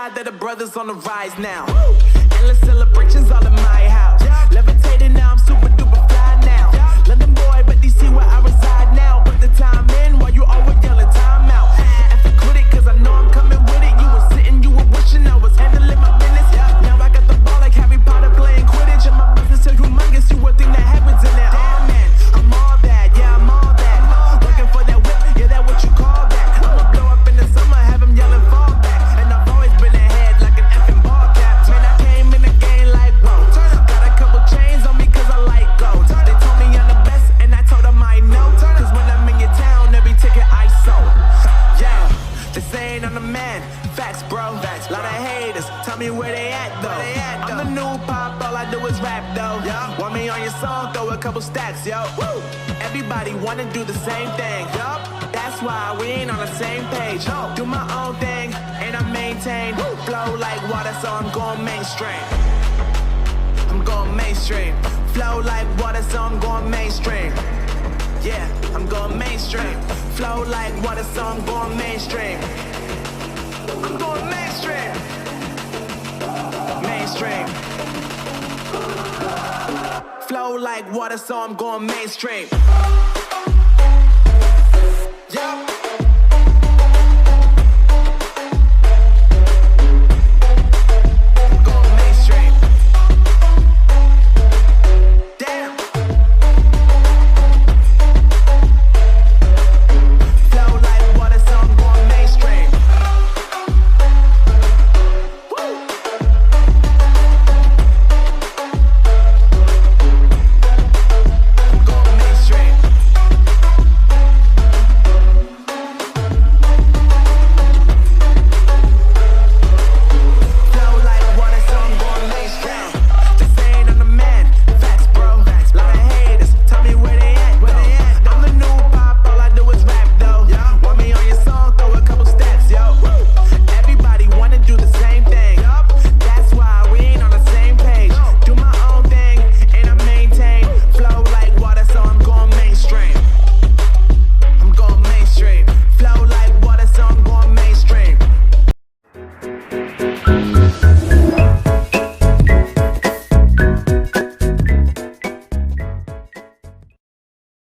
glad that the brothers on the rise now. Endless celebrations all in my house. Levitating now, I'm super duper fly now. London boy, but DC where I reside now. Put the time in while you always yelling time out. And if you quit it, cause I know I'm coming with it. You were sitting, you were wishing I was handling my business. Now I got the ball like Harry Potter playing Quidditch. And my business so humongous, you would think that happens in there. Oh man, I'm all that, yeah, I'm all that. Working for that whip, yeah, that what you call that. I'ma blow up in the summer, have them yelling fall back. And I've always been ahead like an effing ball cap. Man, I came in the game like, whoa. Got a couple chains on me cause I like gold. They told me I'm the best and I told them I know. Cause when I'm in your town, every ticket I sold. Yeah, they saying I'm the man. Facts, bro. Lot of haters, tell me where they at though. I'm the new pop, all I do is rap though. Want me on your song, throw a couple stacks, yo. Woo. Everybody wanna do the same thing. That's why we ain't on the same page. Do my own thing, and I maintain. Flow like water, so I'm going mainstream. I'm going mainstream. Flow like water, so I'm going mainstream. Yeah, I'm going mainstream. Flow like water, so I'm going mainstream. I'm going mainstream. Mainstream. Flow like water, so I'm going mainstream.